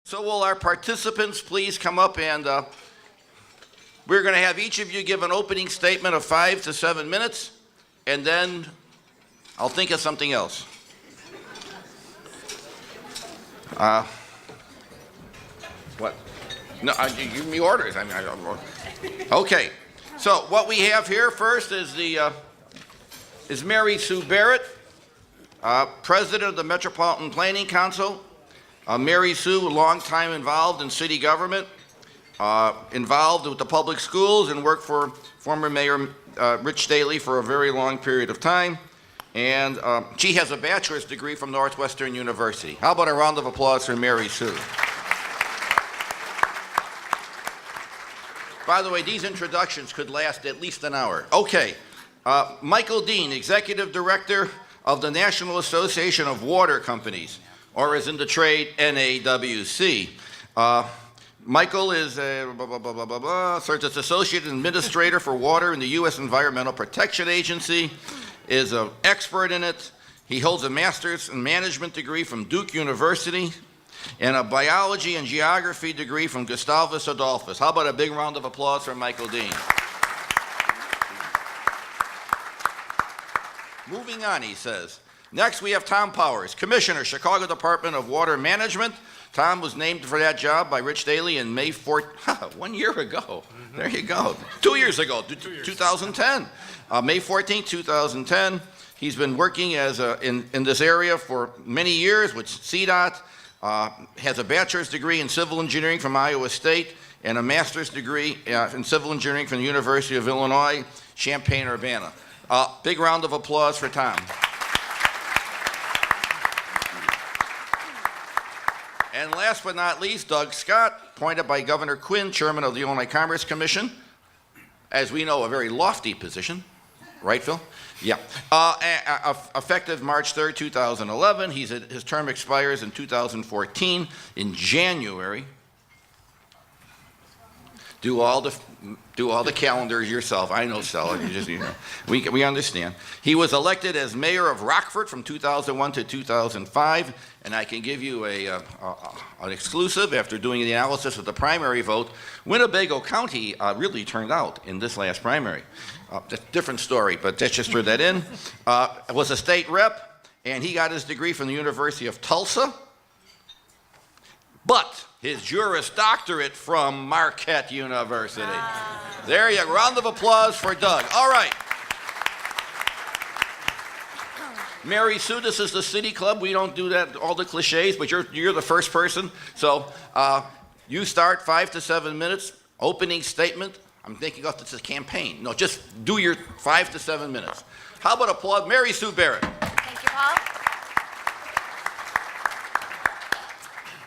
So will our participants please come up and we're going to have each of you give an opening statement of 5 to 7 minutes, and then I'll think of something else. What? No, you give me orders. I don't know. Okay. So what we have here first is is MarySue Barrett, President of the Metropolitan Planning Council. MarySue, a long time involved in city government, involved with the public schools, and worked for former Mayor Rich Daley for a very long period of time. And she has a bachelor's degree from Northwestern University. How about a round of applause for MarySue? By the way, these introductions could last at least an hour. Okay. Michael Deane, Executive Director of the National Association of Water Companies, or as in the trade, NAWC. Michael is serves as Associate Administrator for Water in the U.S. Environmental Protection Agency, is an expert in it. He holds a master's in management degree from Duke University and a biology and geography degree from Gustavus Adolphus. How about a big round of applause for Michael Deane? Moving on, he says. Next, we have Tom Powers, Commissioner, Chicago Department of Water Management. Tom was named for that job by Rich Daley in May 4th, 1 year ago. There you go. 2 years ago, 2010. May 14th, 2010. He's been working as in this area for many years with CDOT, has a bachelor's degree in civil engineering from Iowa State and a master's degree in civil engineering from the University of Illinois, Champaign-Urbana. Big round of applause for Tom. And last but not least, Doug Scott, appointed by Governor Quinn, Chairman of the Illinois Commerce Commission. As we know, a very lofty position. Right, Phil? Yeah. Effective March 3rd, 2011. His term expires in 2014 in January. Do all the calendars yourself. I know, Stella. We understand. He was elected as mayor of Rockford from 2001 to 2005, and I can give you an exclusive after doing the analysis of the primary vote. Winnebago County really turned out in this last primary. Different story, but let's just throw that in. Was a state rep, and he got his degree from the University of Tulsa, but his Juris Doctorate from Marquette University. There you go. Round of applause for Doug. All right. MarySue, this is the City Club. We don't do that, all the cliches, but you're the first person. So you start 5 to 7 minutes. Opening statement. I'm thinking, oh, this is a campaign. No, just do your 5 to 7 minutes. How about applaud MarySue Barrett? Thank you, Paul.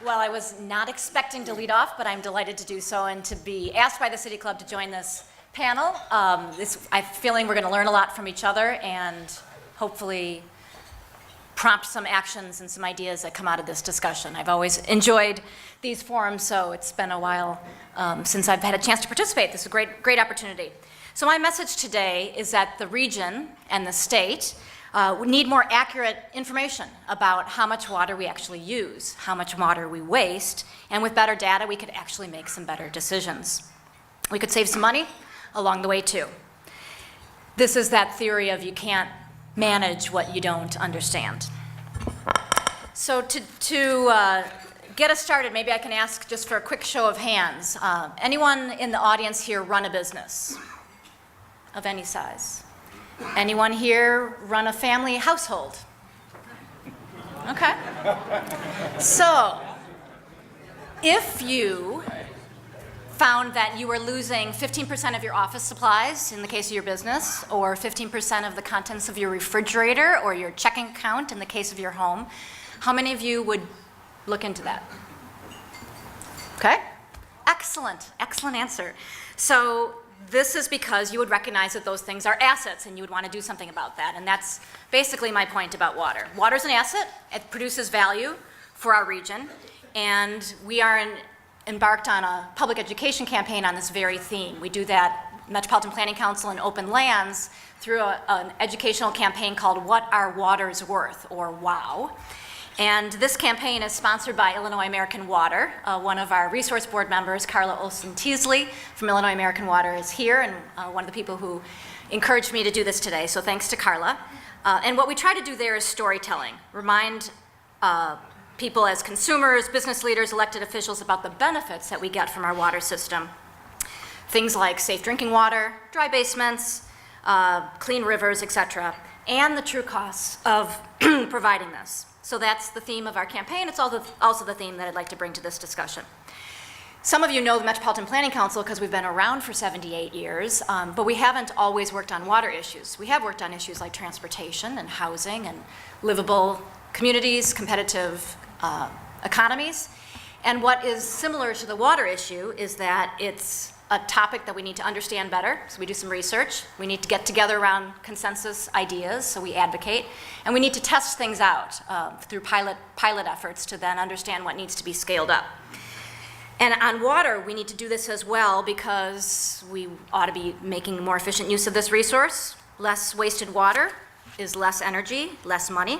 Well, I was not expecting to lead off, but I'm delighted to do so and to be asked by the City Club to join this panel. I'm feeling we're going to learn a lot from each other and hopefully prompt some actions and some ideas that come out of this discussion. I've always enjoyed these forums, so it's been a while since I've had a chance to participate. This is a great opportunity. So my message today is that the region and the state need more accurate information about how much water we actually use, how much water we waste, and with better data, we could actually make some better decisions. We could save some money along the way, too. This is that theory of you can't manage what you don't understand. So to get us started, maybe I can ask just for a quick show of hands. Anyone in the audience here run a business of any size? Anyone here run a family household? Okay. So, if you found that you were losing 15% of your office supplies in the case of your business, or 15% of the contents of your refrigerator or your checking account in the case of your home, how many of you would look into that? Okay. Excellent answer. So, this is because you would recognize that those things are assets and you would want to do something about that. And that's basically my point about water. Water is an asset. It produces value for our region. And we are embarked on a public education campaign on this very theme. We do that, Metropolitan Planning Council and Open Lands, through an educational campaign called What Are Waters Worth, or WOW. And this campaign is sponsored by Illinois American Water. One of our resource board members, Carla Olson-Teasley from Illinois American Water, is here, and one of the people who encouraged me to do this today, so thanks to Carla. And what we try to do there is storytelling, remind people as consumers, business leaders, elected officials about the benefits that we get from our water system. Things like safe drinking water, dry basements, clean rivers, etc., and the true costs of providing this. So that's the theme of our campaign. It's also the theme that I'd like to bring to this discussion. Some of you know the Metropolitan Planning Council because we've been around for 78 years, but we haven't always worked on water issues. We have worked on issues like transportation and housing and livable communities, competitive economies. And what is similar to the water issue is that it's a topic that we need to understand better, so we do some research. We need to get together around consensus ideas, so we advocate. And we need to test things out through pilot efforts to then understand what needs to be scaled up. And on water, we need to do this as well because we ought to be making more efficient use of this resource. Less wasted water is less energy, less money.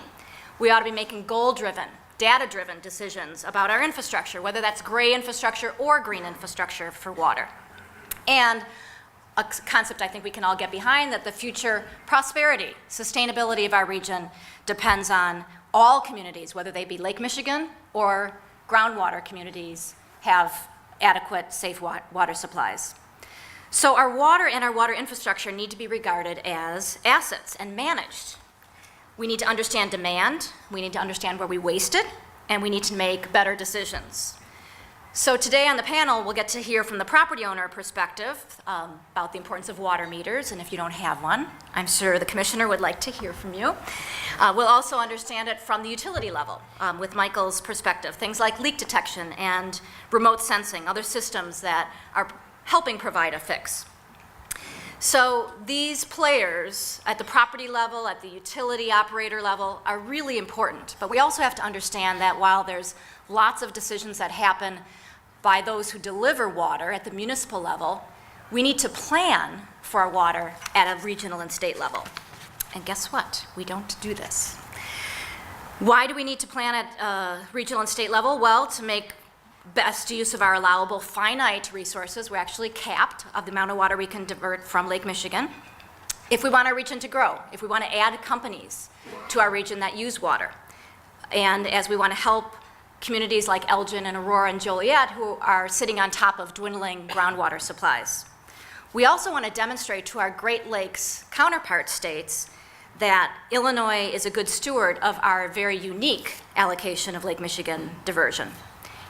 We ought to be making goal-driven, data-driven decisions about our infrastructure, whether that's gray infrastructure or green infrastructure for water. And a concept I think we can all get behind, that the future prosperity, sustainability of our region depends on all communities, whether they be Lake Michigan or groundwater communities, have adequate, safe water supplies. So our water and our water infrastructure need to be regarded as assets and managed. We need to understand demand, we need to understand where we waste it, and we need to make better decisions. So today on the panel, we'll get to hear from the property owner perspective about the importance of water meters, and if you don't have one, I'm sure the commissioner would like to hear from you. We'll also understand it from the utility level with Michael's perspective, things like leak detection and remote sensing, other systems that are helping provide a fix. So these players at the property level, at the utility operator level, are really important, but we also have to understand that while there's lots of decisions that happen by those who deliver water at the municipal level, we need to plan for our water at a regional and state level. And guess what? We don't do this. Why do we need to plan at regional and state level? Well, to make best use of our allowable finite resources. We're actually capped of the amount of water we can divert from Lake Michigan. If we want our region to grow, if we want to add companies to our region that use water, and as we want to help communities like Elgin and Aurora and Joliet who are sitting on top of dwindling groundwater supplies. We also want to demonstrate to our Great Lakes counterpart states that Illinois is a good steward of our very unique allocation of Lake Michigan diversion.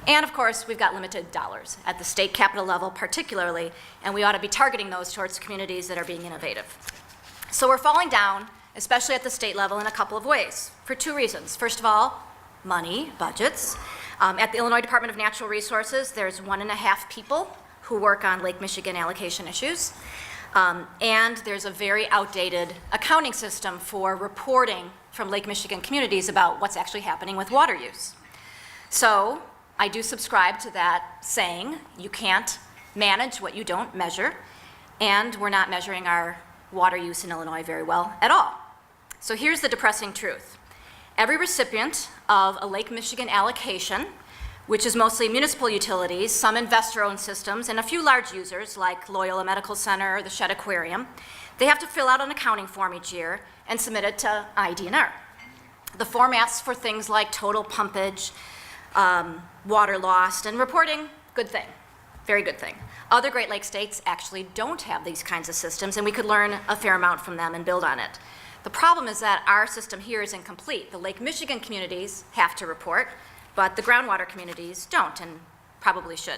And of course, we've got limited dollars at the state capital level particularly, and we ought to be targeting those towards communities that are being innovative. So we're falling down, especially at the state level, in a couple of ways, for two reasons. First of all, money, budgets. At the Illinois Department of Natural Resources, there's 1.5 people who work on Lake Michigan allocation issues. And there's a very outdated accounting system for reporting from Lake Michigan communities about what's actually happening with water use. So I do subscribe to that saying, you can't manage what you don't measure, and we're not measuring our water use in Illinois very well at all. So here's the depressing truth. Every recipient of a Lake Michigan allocation, which is mostly municipal utilities, some investor-owned systems, and a few large users like Loyola Medical Center or the Shedd Aquarium, they have to fill out an accounting form each year and submit it to ID&R. The form asks for things like total pumpage, water lost, and reporting, good thing, very good thing. Other Great Lakes states actually don't have these kinds of systems, and we could learn a fair amount from them and build on it. The problem is that our system here is incomplete. The Lake Michigan communities have to report, but the groundwater communities don't and probably should.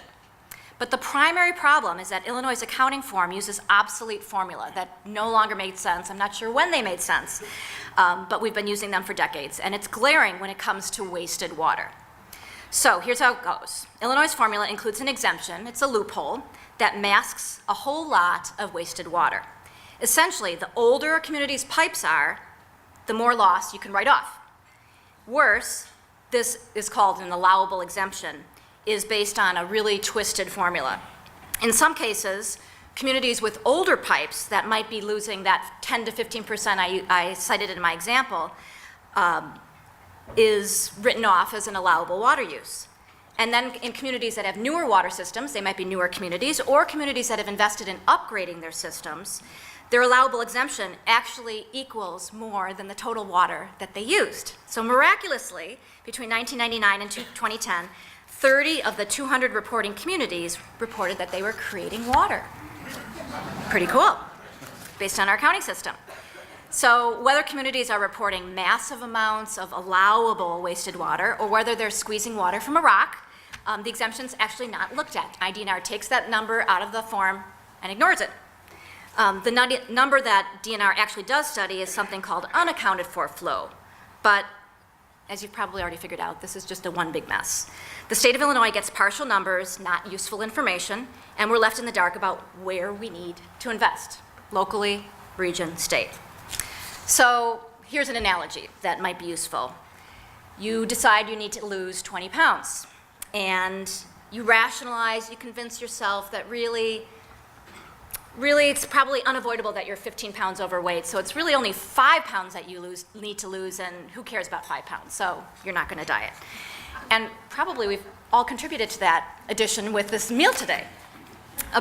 But the primary problem is that Illinois' accounting form uses obsolete formula that no longer made sense. I'm not sure when they made sense, but we've been using them for decades, and it's glaring when it comes to wasted water. So here's how it goes. Illinois' formula includes an exemption, it's a loophole, that masks a whole lot of wasted water. Essentially, the older a community's pipes are, the more loss you can write off. Worse, this is called an allowable exemption, is based on a really twisted formula. In some cases, communities with older pipes that might be losing that 10 to 15% I cited in my example, is written off as an allowable water use. And then in communities that have newer water systems, they might be newer communities, or communities that have invested in upgrading their systems, their allowable exemption actually equals more than the total water that they used. So miraculously, between 1999 and 2010, 30 of the 200 reporting communities reported that they were creating water. Pretty cool, based on our accounting system. So whether communities are reporting massive amounts of allowable wasted water or whether they're squeezing water from a rock, the exemption's actually not looked at. IDNR takes that number out of the form and ignores it. The number that DNR actually does study is something called unaccounted for flow. But as you've probably already figured out, this is just a one big mess. The state of Illinois gets partial numbers, not useful information, and we're left in the dark about where we need to invest, locally, region, state. So here's an analogy that might be useful. You decide you need to lose 20 pounds, and you rationalize, you convince yourself that really it's probably unavoidable that you're 15 pounds overweight, so it's really only 5 pounds that you need to lose, and who cares about 5 pounds, so you're not gonna diet. And probably we've all contributed to that addition with this meal today.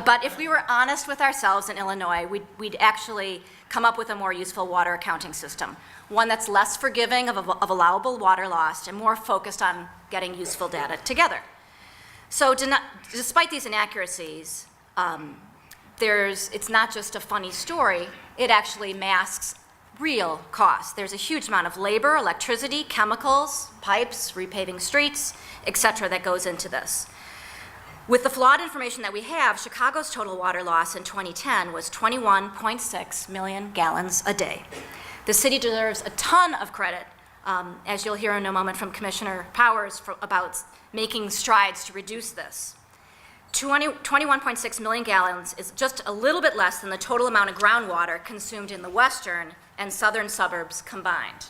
But if we were honest with ourselves in Illinois, we'd actually come up with a more useful water accounting system, one that's less forgiving of allowable water lost and more focused on getting useful data together. So despite these inaccuracies, it's not just a funny story, it actually masks real costs. There's a huge amount of labor, electricity, chemicals, pipes, repaving streets, et cetera, that goes into this. With the flawed information that we have, Chicago's total water loss in 2010 was 21.6 million gallons a day. The city deserves a ton of credit, as you'll hear in a moment from Commissioner Powers about making strides to reduce this. 21.6 million gallons is just a little bit less than the total amount of groundwater consumed in the western and southern suburbs combined.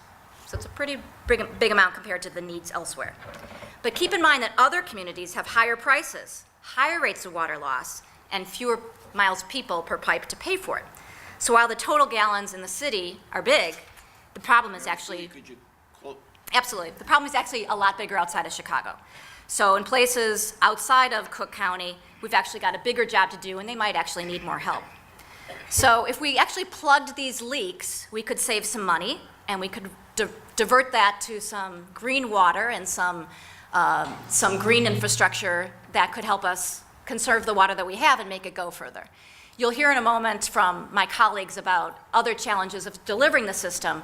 So it's a pretty big amount compared to the needs elsewhere. But keep in mind that other communities have higher prices, higher rates of water loss, and fewer miles people per pipe to pay for it. So while the total gallons in the city are big, the problem is actually... Could you quote? Absolutely. The problem is actually a lot bigger outside of Chicago. So in places outside of Cook County, we've actually got a bigger job to do, and they might actually need more help. So if we actually plugged these leaks, we could save some money, and we could divert that to some green water and some green infrastructure that could help us conserve the water that we have and make it go further. You'll hear in a moment from my colleagues about other challenges of delivering the system,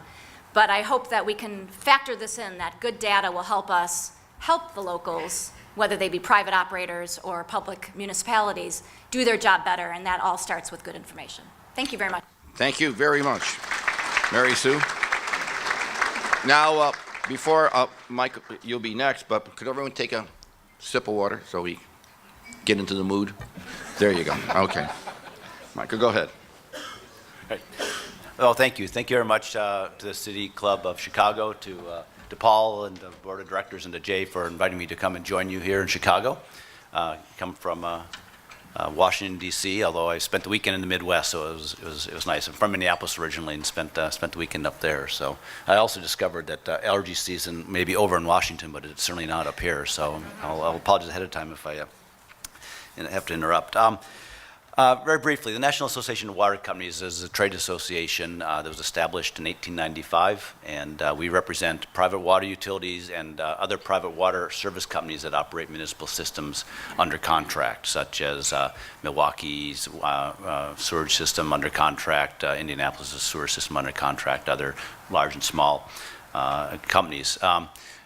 but I hope that we can factor this in, that good data will help us help the locals, whether they be private operators or public municipalities, do their job better, and that all starts with good information. Thank you very much. Thank you very much, MarySue. Now, before, Mike, you'll be next, but could everyone take a sip of water so we get into the mood? There you go. Okay. Michael, go ahead. Right. Well, thank you. Thank you very much to the City Club of Chicago, to Paul and the Board of Directors, and to Jay for inviting me to come and join you here in Chicago. Come from Washington, D.C., although I spent the weekend in the Midwest, so it was nice. I'm from Minneapolis originally and spent the weekend up there. So I also discovered that allergy season may be over in Washington, but it's certainly not up here. So I'll apologize ahead of time if I have to interrupt. Very briefly, the National Association of Water Companies is a trade association that was established in 1895, and we represent private water utilities and other private water service companies that operate municipal systems under contract, such as Milwaukee's sewerage system under contract, Indianapolis' sewer system under contract, other large and small companies.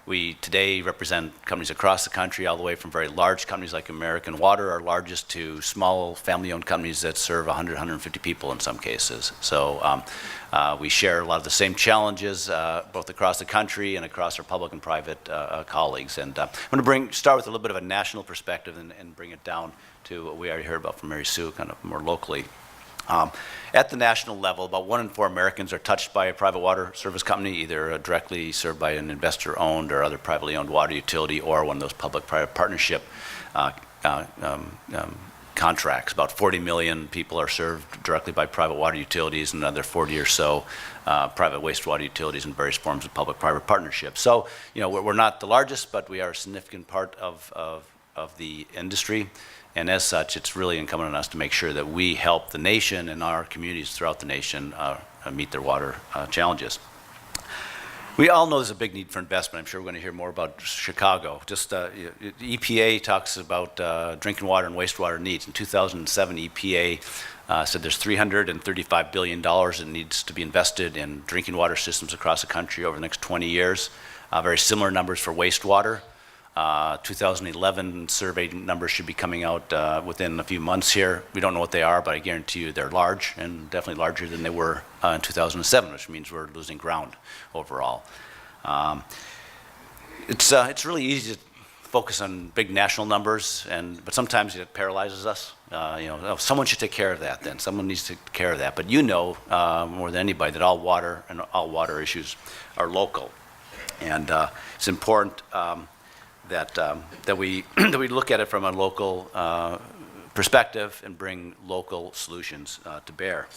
We today represent companies across the country, all the way from very large companies like American Water, our largest, to small family-owned companies that serve 100, 150 people in some cases. So we share a lot of the same challenges both across the country and across our public and private colleagues. And I'm going to start with a little bit of a national perspective and bring it down to what we already heard about from MarySue, kind of more locally. At the national level, about 1 in 4 Americans are touched by a private water service company, either directly served by an investor-owned or other privately owned water utility, or one of those public-private partnership contracts. About 40 million people are served directly by private water utilities, and another 40 or so private wastewater utilities in various forms of public-private partnerships. So, we're not the largest, but we are a significant part of the industry. And as such, it's really incumbent on us to make sure that we help the nation and our communities throughout the nation meet their water challenges. We all know there's a big need for investment. I'm sure we're going to hear more about Chicago. Just the EPA talks about drinking water and wastewater needs. In 2007, EPA said there's $335 billion that needs to be invested in drinking water systems across the country over the next 20 years. Very similar numbers for wastewater. 2011 survey numbers should be coming out within a few months here. We don't know what they are, but I guarantee you they're large, and definitely larger than they were in 2007, which means we're losing ground overall. It's really easy to focus on big national numbers, but sometimes it paralyzes us. Someone should take care of that then. Someone needs to take care of that. But more than anybody that all water issues are local. And it's important that we look at it from a local perspective and bring local solutions to bear.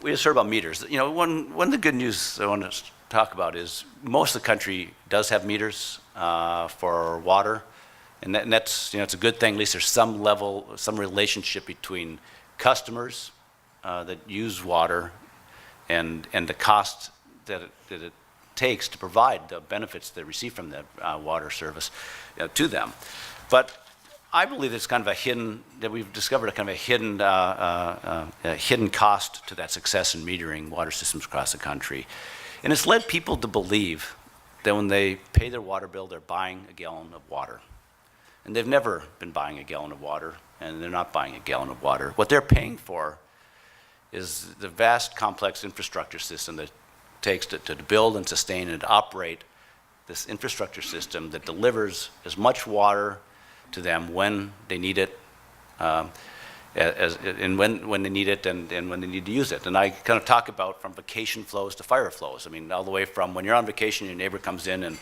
We just heard about meters. One of the good news I want to talk about is most of the country does have meters for water, and that's it's a good thing. At least there's some relationship between customers that use water and the cost that it takes to provide the benefits they receive from the water service to them. But I believe it's kind of that we've discovered a kind of a hidden cost to that success in metering water systems across the country. And it's led people to believe that when they pay their water bill, they're buying a gallon of water. And they've never been buying a gallon of water, and they're not buying a gallon of water. What they're paying for is the vast complex infrastructure system that takes to build and sustain and operate this infrastructure system that delivers as much water to them when they need it, when they need it and when they need to use it. And I kind of talk about from vacation flows to fire flows. I mean, all the way from when you're on vacation, your neighbor comes in and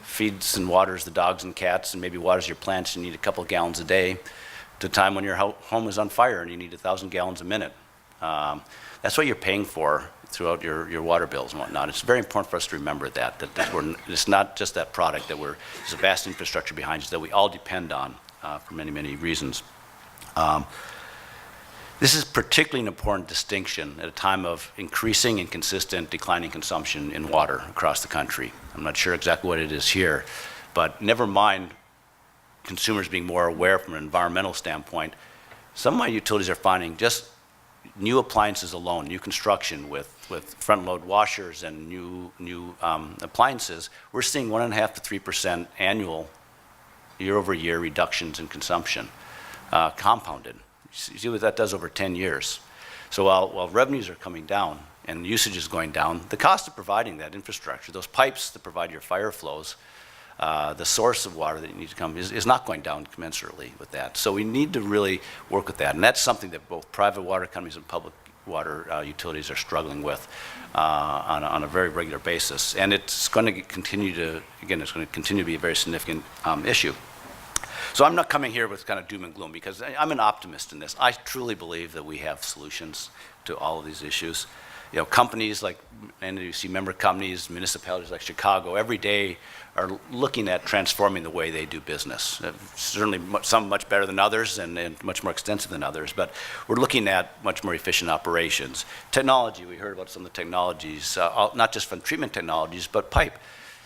feeds and waters the dogs and cats and maybe waters your plants and you need a couple of gallons a day, to the time when your home is on fire and you need 1,000 gallons a minute. That's what you're paying for throughout your water bills and whatnot. It's very important for us to remember that it's not just that product, there's a vast infrastructure behind us that we all depend on for many, many reasons. This is particularly an important distinction at a time of increasing and consistent declining consumption in water across the country. I'm not sure exactly what it is here, but never mind consumers being more aware from an environmental standpoint. Some of my utilities are finding just new appliances alone, new construction with front-load washers and new appliances, we're seeing 1.5% to 3% annual year-over-year reductions in consumption, compounded. You see what that does over 10 years. So while revenues are coming down and usage is going down, the cost of providing that infrastructure, those pipes that provide your fire flows, the source of water that you need to come is not going down commensurately with that. So we need to really work with that. And that's something that both private water companies and public water utilities are struggling with on a very regular basis. And it's going to continue to be a very significant issue. So I'm not coming here with kind of doom and gloom because I'm an optimist in this. I truly believe that we have solutions to all of these issues. Companies like, and you see member companies, municipalities like Chicago, every day are looking at transforming the way they do business. Certainly some much better than others and much more extensive than others, but we're looking at much more efficient operations. Technology, we heard about some of the technologies, not just from treatment technologies, but pipe.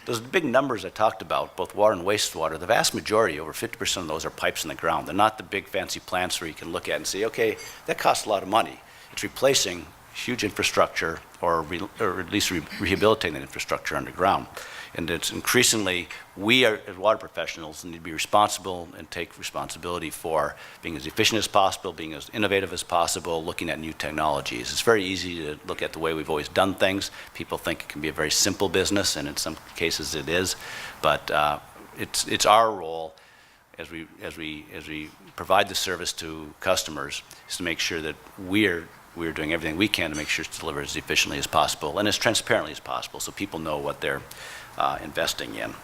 Those big numbers I talked about, both water and wastewater, the vast majority, over 50% of those are pipes in the ground. They're not the big fancy plants where you can look at and say, okay, that costs a lot of money. It's replacing huge infrastructure or at least rehabilitating that infrastructure underground. And it's increasingly, we are, as water professionals, need to be responsible and take responsibility for being as efficient as possible, being as innovative as possible, looking at new technologies. It's very easy to look at the way we've always done things. People think it can be a very simple business, and in some cases it is. But it's our role as we provide the service to customers is to make sure that we're doing everything we can to make sure it's delivered as efficiently as possible and as transparently as possible so people know what they're investing in.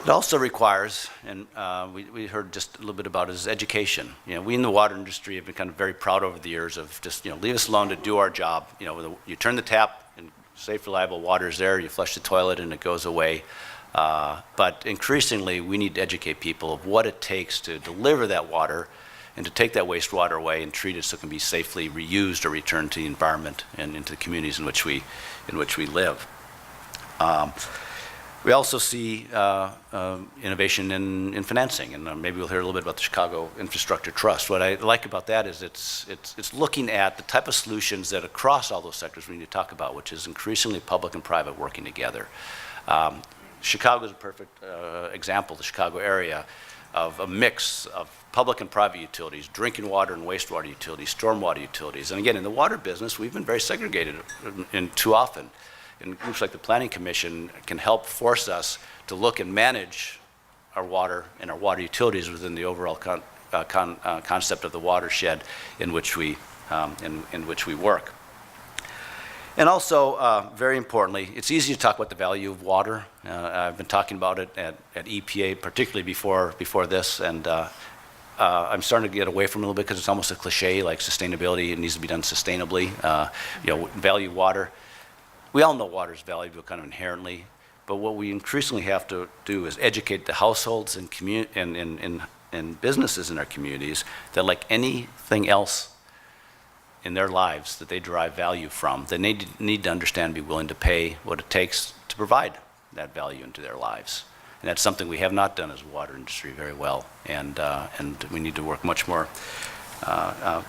It also requires, and we heard just a little bit about it, is education. You know, we in the water industry have been kind of very proud over the years of just, you know, leave us alone to do our job. You know, you turn the tap and safe, reliable water is there, you flush the toilet and it goes away. But increasingly, we need to educate people of what it takes to deliver that water and to take that wastewater away and treat it so it can be safely reused or returned to the environment and into the communities in which we live. We also see innovation in financing, and maybe we'll hear a little bit about the Chicago Infrastructure Trust. What I like about that is it's looking at the type of solutions that across all those sectors we need to talk about, which is increasingly public and private working together. Chicago is a perfect example, the Chicago area, of a mix of public and private utilities, drinking water and wastewater utilities, stormwater utilities. And again, in the water business, we've been very segregated in too often. And groups like the Planning Commission can help force us to look and manage our water and our water utilities within the overall concept of the watershed in which we work. And also, very importantly, it's easy to talk about the value of water. I've been talking about it at EPA, particularly before this, and I'm starting to get away from it a little bit because it's almost a cliche, like sustainability. It needs to be done sustainably. You know, value water. We all know water is valuable kind of inherently, but what we increasingly have to do is educate the households and businesses in our communities that, like anything else in their lives that they derive value from, they need to understand and be willing to pay what it takes to provide that value into their lives. And that's something we have not done as a water industry very well, and we need to work much more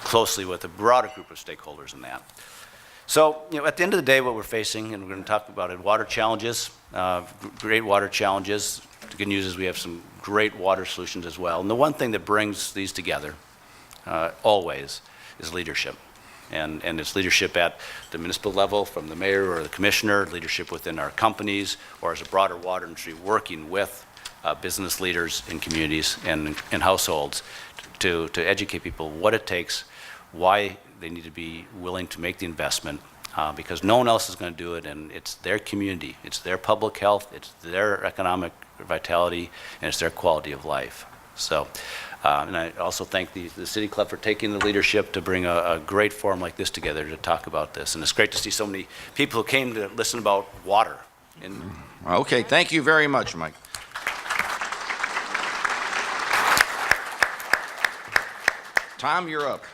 closely with a broader group of stakeholders in that. So, you know, at the end of the day, what we're facing, and we're going to talk about it, water challenges, great water challenges. The good news is we have some great water solutions as well. And the one thing that brings these together always is leadership. And it's leadership at the municipal level from the mayor or the commissioner, leadership within our companies, or as a broader water industry, working with business leaders in communities and households to educate people what it takes, why they need to be willing to make the investment, because no one else is going to do it, and it's their community, it's their public health, it's their economic vitality, and it's their quality of life. So, and I also thank the City Club for taking the leadership to bring a great forum like this together to talk about this. And it's great to see so many people who came to listen about water. Okay, thank you very much, Mike. Tom, you're up.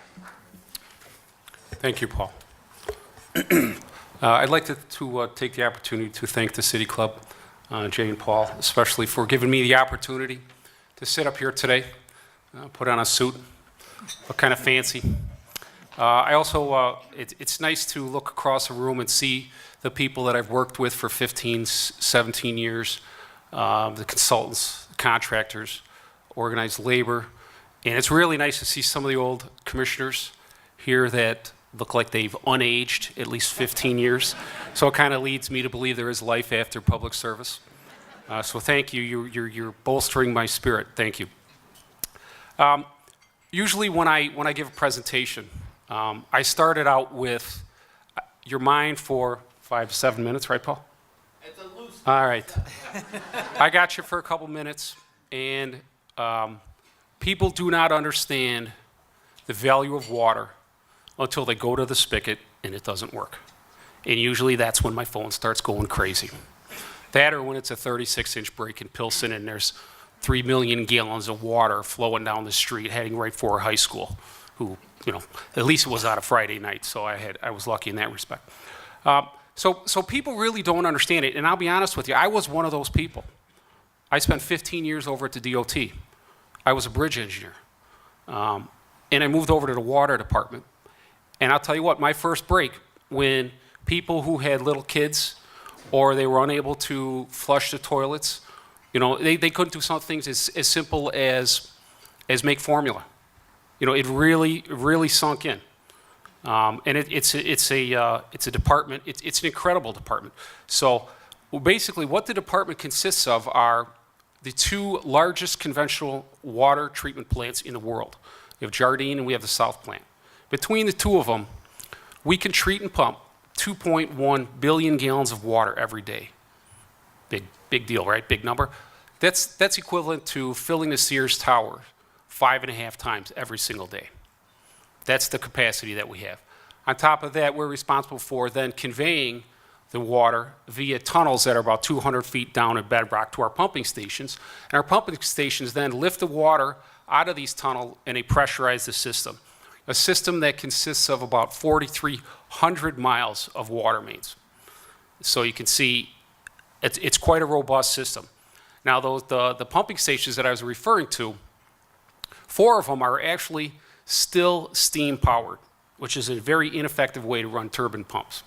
Thank you, Paul. I'd like to take the opportunity to thank the City Club, Jay and Paul, especially for giving me the opportunity to sit up here today, put on a suit, look kind of fancy. I also, it's nice to look across a room and see the people that I've worked with for 15, 17 years, the consultants, contractors, organized labor, and it's really nice to see some of the old commissioners here that look like they've unaged at least 15 years. So it kind of leads me to believe there is life after public service. So thank you. You're bolstering my spirit. Thank you. Usually when I give a presentation, I started out with your mind for 5 to 7 minutes, right, Paul? It's a loose. All right. I got you for a couple minutes, and people do not understand the value of water until they go to the spigot and it doesn't work. And usually that's when my phone starts going crazy. That or when it's a 36-inch break in Pilsen and there's 3 million gallons of water flowing down the street heading right for a high school, who, you know, at least it was on a Friday night, so I was lucky in that respect. So people really don't understand it, and I'll be honest with you, I was one of those people. I spent 15 years over at the DOT. I was a bridge engineer. And I moved over to the water department. And I'll tell you what, my first break, when people who had little kids or they were unable to flush the toilets, you know, they couldn't do some things as simple as make formula. You know, it really sunk in. And it's a department, it's an incredible department. So basically what the department consists of are the 2 largest conventional water treatment plants in the world. We have Jardine and we have the South Plant. Between the 2 of them, we can treat and pump 2.1 billion gallons of water every day. Big deal, right? Big number. That's equivalent to filling the Sears Tower 5.5 times every single day. That's the capacity that we have. On top of that, we're responsible for then conveying the water via tunnels that are about 200 feet down in bedrock to our pumping stations. And our pumping stations then lift the water out of these tunnels and they pressurize the system. A system that consists of about 4,300 miles of water mains. So you can see it's quite a robust system. Now, the pumping stations that I was referring to, 4 of them are actually still steam powered, which is a very ineffective way to run turbine pumps.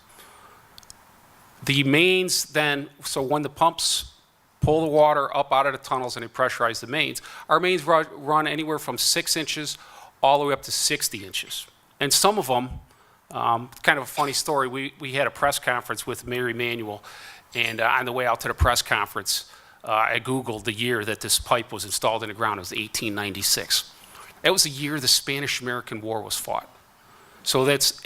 The mains then, so when the pumps pull the water up out of the tunnels and they pressurize the mains, our mains run anywhere from 6 inches all the way up to 60 inches. And some of them, kind of a funny story, we had a press conference with MarySue, and on the way out to the press conference, I Googled the year that this pipe was installed in the ground. It was 1896. That was the year the Spanish-American War was fought. So that's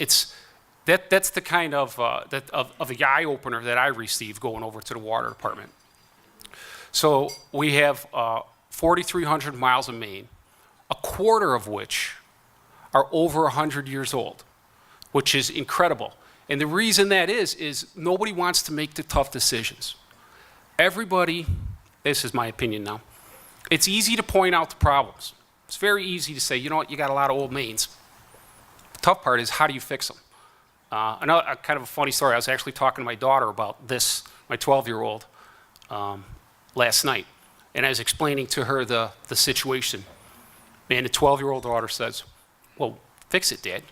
the kind of the eye opener that I received going over to the water department. So we have 4,300 miles of main, a quarter of which are over 100 years old, which is incredible. And the reason that is nobody wants to make the tough decisions. Everybody, this is my opinion now, it's easy to point out the problems. It's very easy to say, you know what, you got a lot of old mains. The tough part is, how do you fix them? Another kind of a funny story, I was actually talking to my daughter about this, my 12-year-old, last night. And I was explaining to her the situation. And the 12-year-old daughter says, well, fix it, Dad.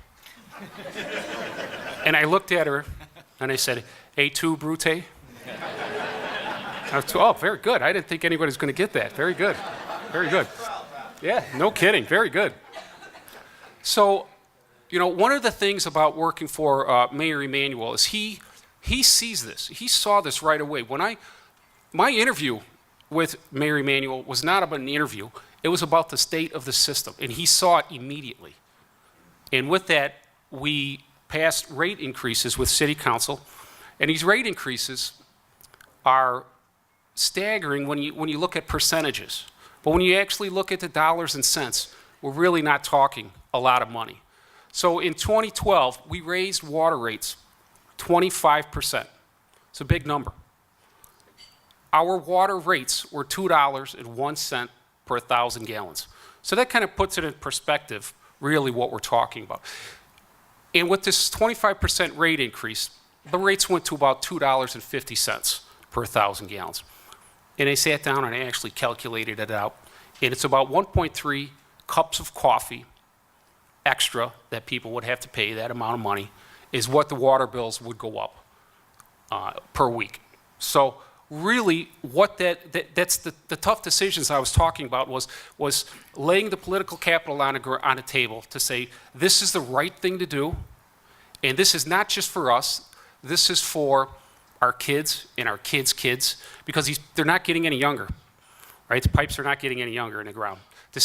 And I looked at her and I said, Et tu, Brute? Oh, very good. I didn't think anybody was going to get that. Very good. Very good. Yeah, no kidding. Very good. So, you know, one of the things about working for Mayor Emanuel is he sees this. He saw this right away. My interview with Mayor Emanuel was not about an interview. It was about the state of the system, and he saw it immediately. And with that, we passed rate increases with City Council, and these rate increases are staggering when you look at percentages. But when you actually look at the dollars and cents, we're really not talking a lot of money. So in 2012, we raised water rates 25%. It's a big number. Our water rates were $2.01 per 1,000 gallons. So that kind of puts it in perspective, really what we're talking about. And with this 25% rate increase, the rates went to about $2.50 per 1,000 gallons. And I sat down and I actually calculated it out. And it's about 1.3 cups of coffee extra that people would have to pay, that amount of money, is what the water bills would go up per week. So really what that's the tough decisions I was talking about was laying the political capital on a table to say, this is the right thing to do, and this is not just for us, this is for our kids and our kids' kids, because they're not getting any younger, right? The pipes are not getting any younger in the ground. The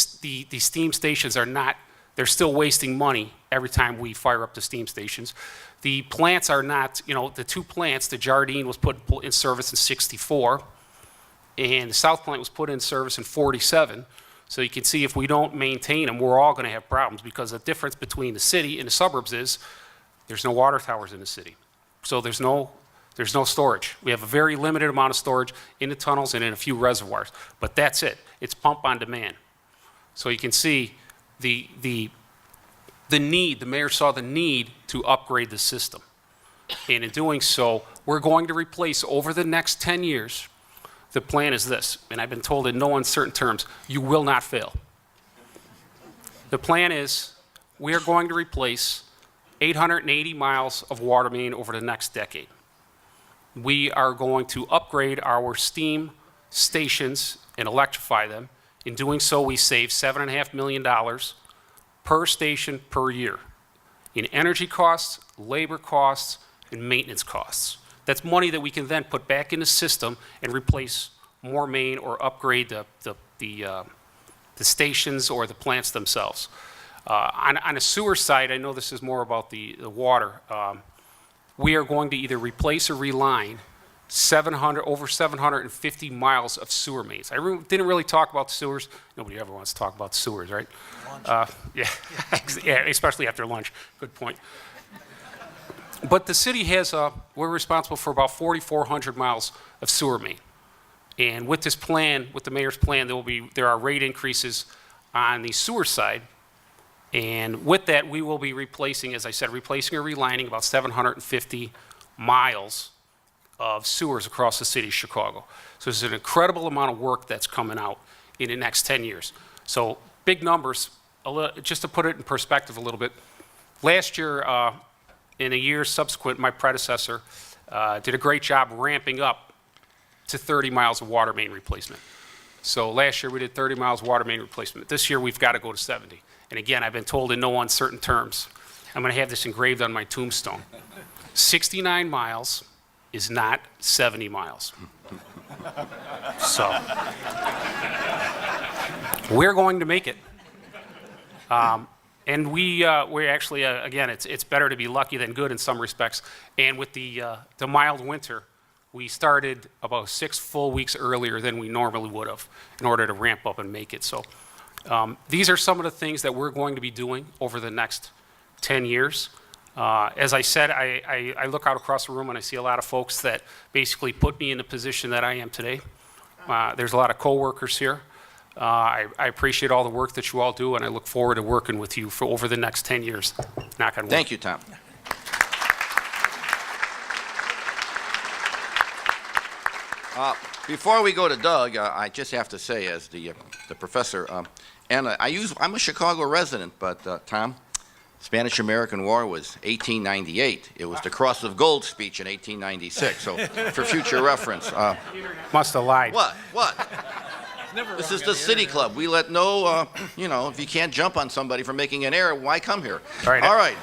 steam stations are not, they're still wasting money every time we fire up the steam stations. The plants are not, you know, the 2 plants, the Jardine was put in service in '64, and the South plant was put in service in '47. So you can see if we don't maintain them, we're all gonna have problems, because the difference between the city and the suburbs is there's no water towers in the city. So there's no storage. We have a very limited amount of storage in the tunnels and in a few reservoirs, but that's it. It's pump on demand. So you can see the need, the mayor saw the need to upgrade the system. And in doing so, we're going to replace, over the next 10 years, the plan is this, and I've been told in no uncertain terms, you will not fail. The plan is we are going to replace 880 miles of water main over the next decade. We are going to upgrade our steam stations and electrify them. In doing so, we save $7.5 million per station per year in energy costs, labor costs, and maintenance costs. That's money that we can then put back in the system and replace more main or upgrade the stations or the plants themselves. On a sewer side, I know this is more about the water. We are going to either replace or reline over 750 miles of sewer mains. Didn't really talk about sewers. Nobody ever wants to talk about sewers, right? Yeah, yeah, especially after lunch. Good point. But the city has, we're responsible for about 4,400 miles of sewer main. And with this plan, with the mayor's plan, there are rate increases on the sewer side. And with that, we will be replacing, as I said, replacing or relining about 750 miles of sewers across the city of Chicago. So there's an incredible amount of work that's coming out in the next 10 years. So big numbers, just to put it in perspective a little bit. Last year, in the years subsequent, my predecessor did a great job ramping up to 30 miles of water main replacement. So last year we did 30 miles of water main replacement. This year we've got to go to 70. And again, I've been told in no uncertain terms, I'm going to have this engraved on my tombstone. 69 miles is not 70 miles. So we're going to make it. And we actually, again, it's better to be lucky than good in some respects. And with the mild winter, we started about 6 full weeks earlier than we normally would have in order to ramp up and make it. So these are some of the things that we're going to be doing over the next 10 years. As I said, I look out across the room and I see a lot of folks that basically put me in the position that I am today. There's a lot of coworkers here. I appreciate all the work that you all do, and I look forward to working with you for over the next 10 years. Knock on wood. Thank you, Tom. Before we go to Doug, I just have to say, as the professor, and I'm a Chicago resident, but Tom, Spanish-American War was 1898. It was the Cross of Gold speech in 1896. So, for future reference. Must have lied. What? This is the City Club. We let no, if you can't jump on somebody for making an error, why come here? All right. All right.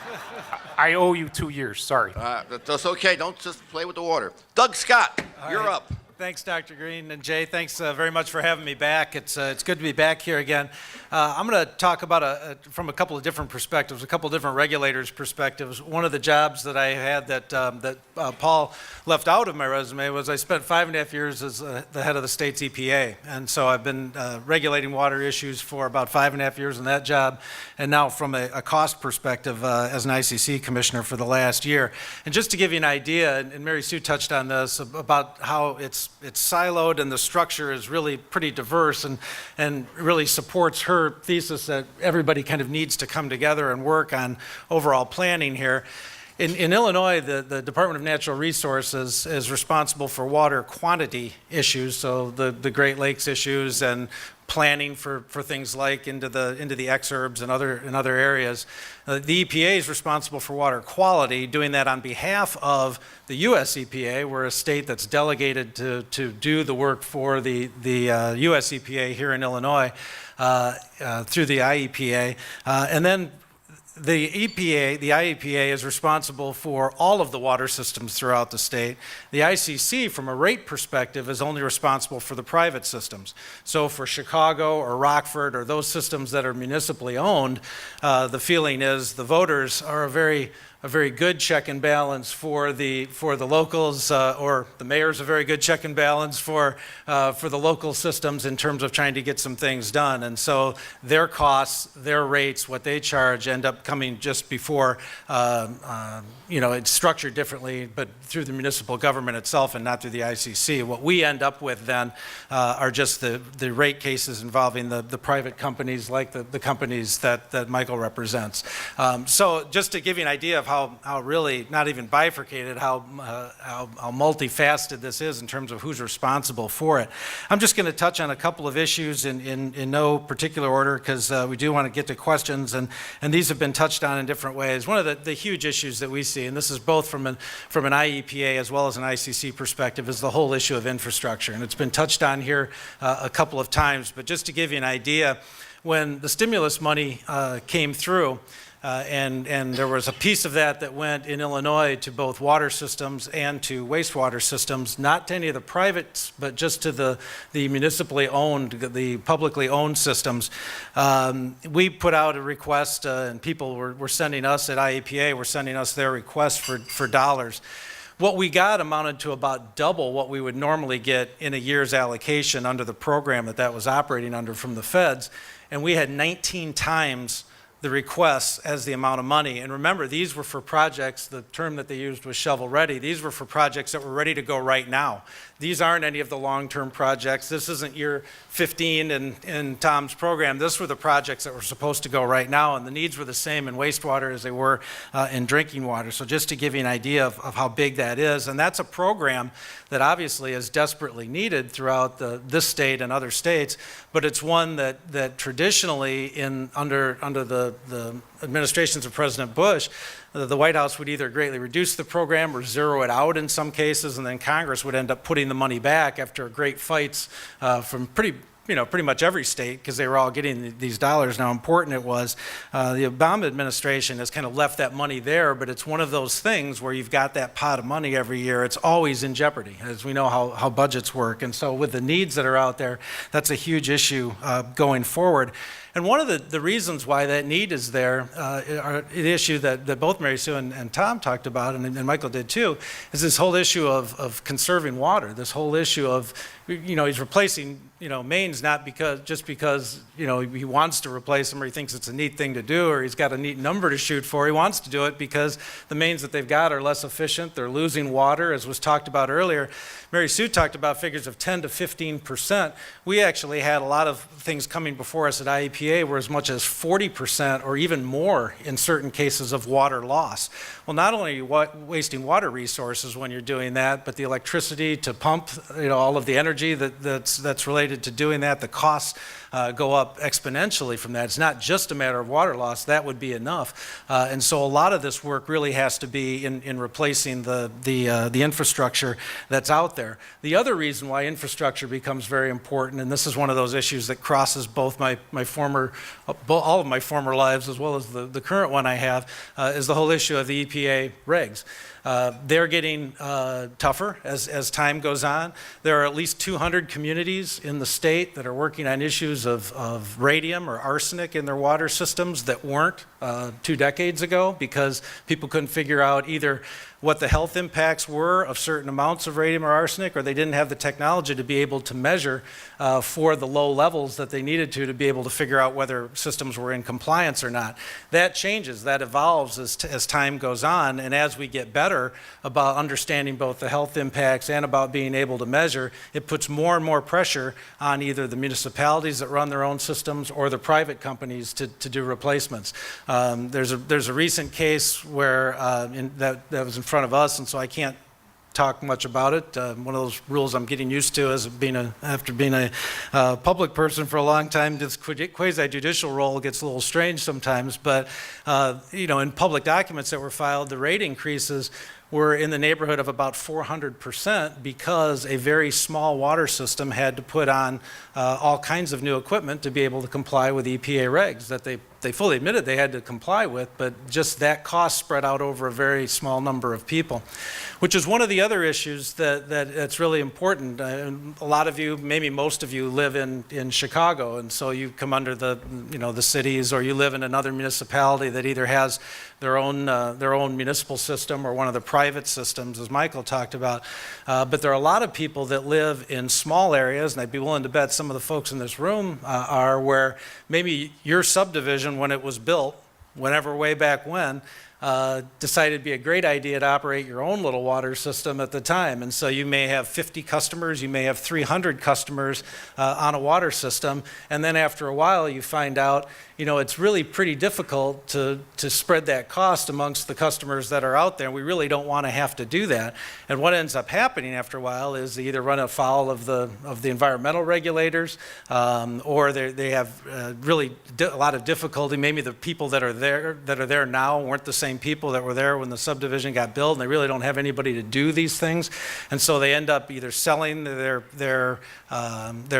I owe you 2 years. Sorry. That's okay. Don't just play with the water. Doug Scott, you're up. Thanks, Dr. Green. And Jay, thanks very much for having me back. It's good to be back here again. I'm going to talk about from a couple of different perspectives, a couple of different regulators' perspectives. One of the jobs that I had that Paul left out of my resume was I spent 5.5 years as the head of the state's EPA. And so I've been regulating water issues for about 5.5 years in that job. And now from a cost perspective as an ICC commissioner for the last year. And just to give you an idea, and MarySue touched on this, about how it's siloed and the structure is really pretty diverse and really supports her thesis that everybody kind of needs to come together and work on overall planning here. In Illinois, the Department of Natural Resources is responsible for water quantity issues, so the Great Lakes issues and planning for things like into the exurbs and other areas. The EPA is responsible for water quality, doing that on behalf of the U.S. EPA. We're a state that's delegated to do the work for the U.S. EPA here in Illinois through the IEPA. And then the IEPA is responsible for all of the water systems throughout the state. The ICC, from a rate perspective, is only responsible for the private systems. So for Chicago or Rockford or those systems that are municipally owned, the feeling is the voters are a very good check and balance for the locals, or the mayor's a very good check and balance for the local systems in terms of trying to get some things done. And so their costs, their rates, what they charge end up coming just before, it's structured differently, but through the municipal government itself and not through the ICC. What we end up with then are just the rate cases involving the private companies like the companies that Michael represents. So just to give you an idea of how really, not even bifurcated, how multifaceted this is in terms of who's responsible for it. I'm just going to touch on a couple of issues in no particular order because we do want to get to questions, and these have been touched on in different ways. One of the huge issues that we see, and this is both from an IEPA as well as an ICC perspective, is the whole issue of infrastructure. And it's been touched on here a couple of times, but just to give you an idea, when the stimulus money came through, and there was a piece of that went in Illinois to both water systems and to wastewater systems, not to any of the privates, but just to the municipally owned, the publicly owned systems. We put out a request, and people were sending us at IEPA, were sending us their request for dollars. What we got amounted to about double what we would normally get in a year's allocation under the program that was operating under from the feds. And we had 19 times the requests as the amount of money. And remember, these were for projects, the term that they used was shovel ready. These were for projects that were ready to go right now. These aren't any of the long-term projects. This isn't year 15 in Tom's program. This were the projects that were supposed to go right now, and the needs were the same in wastewater as they were in drinking water. So just to give you an idea of how big that is, and that's a program that obviously is desperately needed throughout this state and other states, but it's one that traditionally under the administrations of President Bush, the White House would either greatly reduce the program or zero it out in some cases, and then Congress would end up putting the money back after great fights from pretty much every state, because they were all getting these dollars. Now, important it was, the Obama administration has kind of left that money there, but it's one of those things where you've got that pot of money every year. It's always in jeopardy, as we know how budgets work. And so with the needs that are out there, that's a huge issue going forward. And one of the reasons why that need is there, the issue that both MarySue and Tom talked about, and Michael did too, is this whole issue of conserving water, this whole issue of, he's replacing, mains not just because, he wants to replace them or he thinks it's a neat thing to do or he's got a neat number to shoot for. He wants to do it because the mains that they've got are less efficient. They're losing water, as was talked about earlier. MarySue talked about figures of 10 to 15%. We actually had a lot of things coming before us at IEPA where as much as 40% or even more in certain cases of water loss. Well, not only are you wasting water resources when you're doing that, but the electricity to pump, all of the energy that's related to doing that, the costs go up exponentially from that. It's not just a matter of water loss. That would be enough. And so a lot of this work really has to be in replacing the infrastructure that's out there. The other reason why infrastructure becomes very important, and this is one of those issues that crosses both all of my former lives as well as the current one I have, is the whole issue of the EPA regs. They're getting tougher as time goes on. There are at least 200 communities in the state that are working on issues of radium or arsenic in their water systems that weren't 2 decades ago, because people couldn't figure out either what the health impacts were of certain amounts of radium or arsenic, or they didn't have the technology to be able to measure for the low levels that they needed to be able to figure out whether systems were in compliance or not. That changes, that evolves as time goes on, and as we get better about understanding both the health impacts and about being able to measure, it puts more and more pressure on either the municipalities that run their own systems or the private companies to do replacements. There's a recent case where that was in front of us, and so I can't talk much about it. One of those rules I'm getting used to as after being a public person for a long time. This quasi-judicial role gets a little strange sometimes, but in public documents that were filed, the rate increases were in the neighborhood of about 400% because a very small water system had to put on all kinds of new equipment to be able to comply with EPA regs that they fully admitted they had to comply with, but just that cost spread out over a very small number of people, which is one of the other issues that's really important. A lot of you, maybe most of you, live in Chicago, and so you come under the cities, or you live in another municipality that either has their own municipal system or one of the private systems, as Michael talked about. But there are a lot of people that live in small areas, and I'd be willing to bet some of the folks in this room are, where maybe your subdivision, when it was built, whenever way back when, decided it'd be a great idea to operate your own little water system at the time. And so you may have 50 customers, you may have 300 customers on a water system, and then after a while you find out, it's really pretty difficult to spread that cost amongst the customers that are out there. We really don't want to have to do that. And what ends up happening after a while is they either run afoul of the environmental regulators, or they have really a lot of difficulty. Maybe the people that are there now weren't the same people that were there when the subdivision got built, and they really don't have anybody to do these things. And so they end up either selling their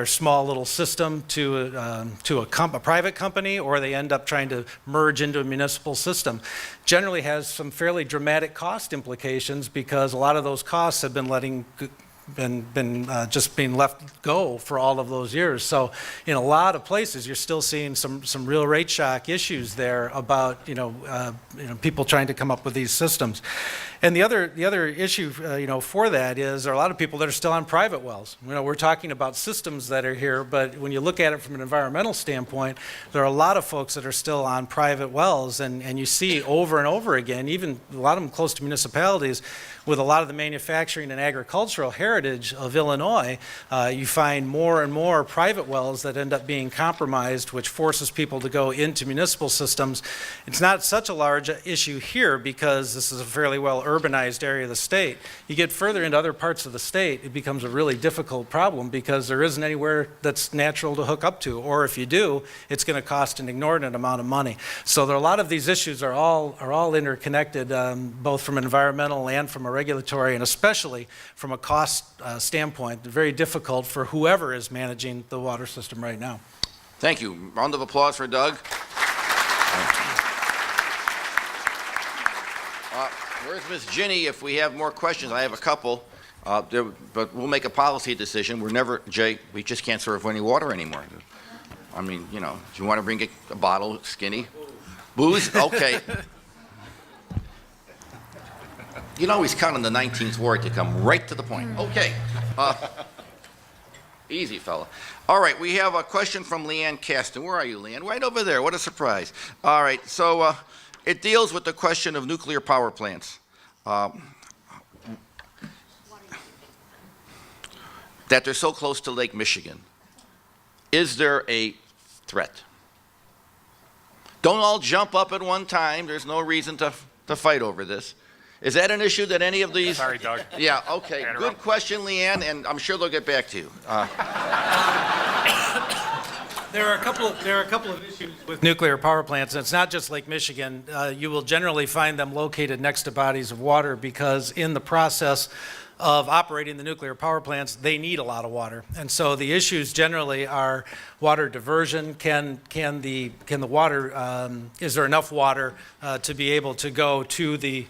small little system to a private company, or they end up trying to merge into a municipal system. Generally has some fairly dramatic cost implications, because a lot of those costs have been just being left go for all of those years. So in a lot of places, you're still seeing some real rate shock issues there about people trying to come up with these systems. And the other issue for that is there are a lot of people that are still on private wells. We're talking about systems that are here, but when you look at it from an environmental standpoint, there are a lot of folks that are still on private wells, and you see over and over again, even a lot of them close to municipalities, with a lot of the manufacturing and agricultural heritage of Illinois, you find more and more private wells that end up being compromised, which forces people to go into municipal systems. It's not such a large issue here because this is a fairly well urbanized area of the state. You get further into other parts of the state, it becomes a really difficult problem because there isn't anywhere that's natural to hook up to, or if you do, it's going to cost an inordinate amount of money. So there are a lot of these issues are all interconnected, both from an environmental and from a regulatory, and especially from a cost standpoint. They're very difficult for whoever is managing the water system right now. Thank you. Round of applause for Doug. Where's Miss Ginny? If we have more questions, I have a couple, but we'll make a policy decision. Jay, we just can't serve any water anymore. I mean, do you want to bring a bottle, Skinny? Booze? Okay. You can always count on the 19th ward to come right to the point. Okay. Easy, fella. All right, we have a question from Leanne Caston. Where are you, Leanne? Right over there. What a surprise. All right, so it deals with the question of nuclear power plants. That they're so close to Lake Michigan. Is there a threat? Don't all jump up at one time. There's no reason to fight over this. Is that an issue that any of these? Sorry, Doug. Yeah, okay. Good question, Leanne, and I'm sure they'll get back to you. There are a couple of issues with nuclear power plants, and it's not just Lake Michigan. You will generally find them located next to bodies of water because in the process of operating the nuclear power plants, they need a lot of water. And so the issues generally are water diversion. Can the water, is there enough water to be able to go to the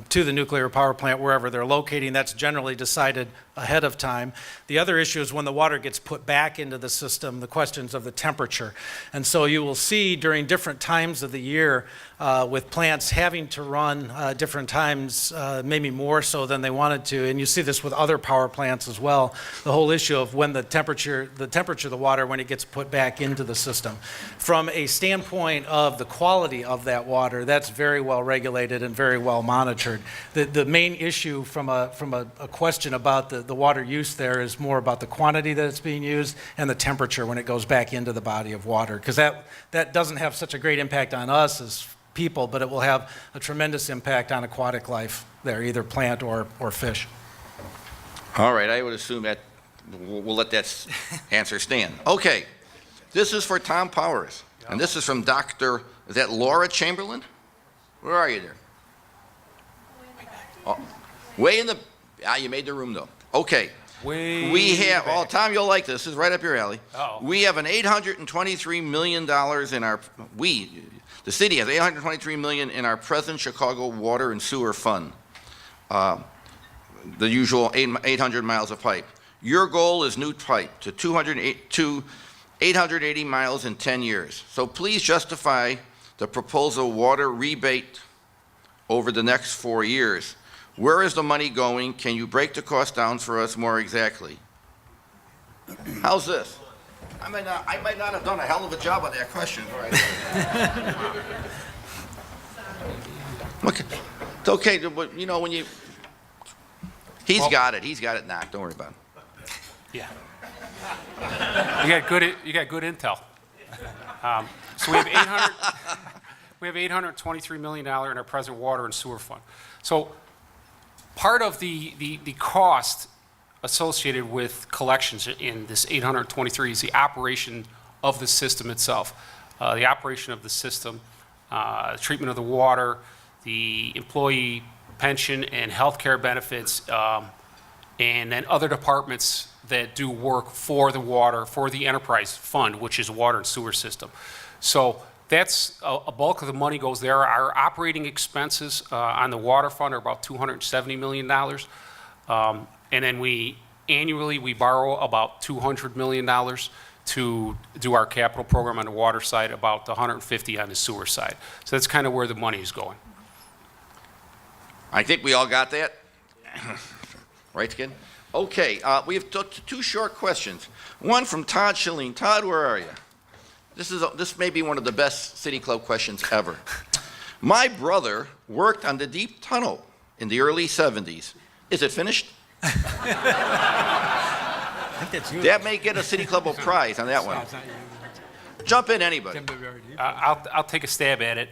nuclear power plant wherever they're locating? That's generally decided ahead of time. The other issue is when the water gets put back into the system, the questions of the temperature. And so you will see during different times of the year with plants having to run different times, maybe more so than they wanted to. And you see this with other power plants as well. The whole issue of when the temperature of the water when it gets put back into the system. From a standpoint of the quality of that water, that's very well regulated and very well monitored. The main issue from a question about the water use there is more about the quantity that it's being used and the temperature when it goes back into the body of water. Because that doesn't have such a great impact on us as people, but it will have a tremendous impact on aquatic life there, either plant or fish. All right, I would assume that we'll let that answer stand. Okay, this is for Tom Powers, and this is from Dr. Is that Laura Chamberlain? Where are you there? Oh, way in the, you made the room though. Okay. We have, oh, Tom, you'll like this. This is right up your alley. Uh-oh. We have an $823 million in our, the city has $823 million in our present Chicago water and sewer fund. The usual 800 miles of pipe. Your goal is new pipe to 880 miles in 10 years. So please justify the proposal water rebate over the next 4 years. Where is the money going? Can you break the cost down for us more exactly? How's this? I might not have done a hell of a job on that question. All right. Look, it's okay, but when you, he's got it knocked. Don't worry about it. Yeah. You got good intel. So we have $823 million in our present water and sewer fund. So part of the cost associated with collections in this 823 is the operation of the system itself. The operation of the system, treatment of the water, the employee pension and health care benefits, and then other departments that do work for the water, for the enterprise fund, which is water and sewer system. So that's a bulk of the money goes there. Our operating expenses on the water fund are about $270 million. And then we Annually, we borrow about $200 million to do our capital program on the water side, about 150 on the sewer side. So that's kind of where the money is going. I think we all got that. Right, Skin? Okay, we have two short questions. One from Todd Shalene. Todd, where are you? This may be one of the best City Club questions ever. My brother worked on the deep tunnel in the early 70s. Is it finished? That may get a City Club prize on that one. Jump in, anybody. I'll take a stab at it.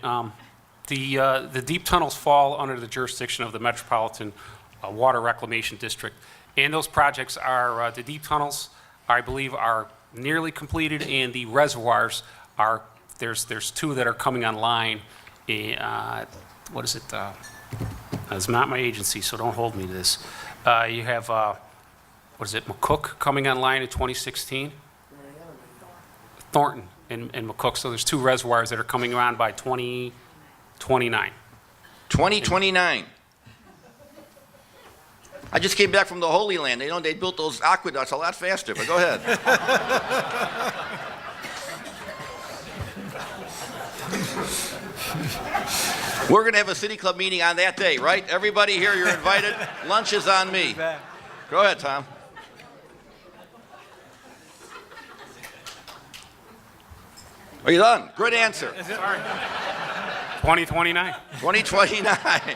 The deep tunnels fall under the jurisdiction of the Metropolitan Water Reclamation District. And those projects are, the deep tunnels, I believe, are nearly completed, and the reservoirs are, there's two that are coming online. What is it? It's not my agency, so don't hold me to this. You have, what is it, McCook coming online in 2016? Thornton and McCook. So there's two reservoirs that are coming on by 2029. 2029. I just came back from the Holy Land. They built those aqueducts a lot faster, but go ahead. We're going to have a City Club meeting on that day, right? Everybody here, you're invited. Lunch is on me. Go ahead, Tom. Are you done? Good answer. 2029. 2029.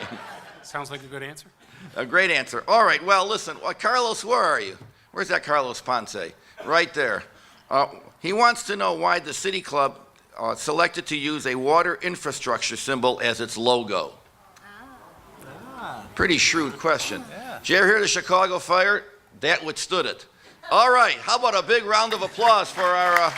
Sounds like a good answer. A great answer. All right, well, listen, Carlos, where are you? Where's that Carlos Ponce? Right there. He wants to know why the City Club selected to use a water infrastructure symbol as its logo. Pretty shrewd question. Did you ever hear the Chicago fire? That withstood it. All right, how about a big round of applause for our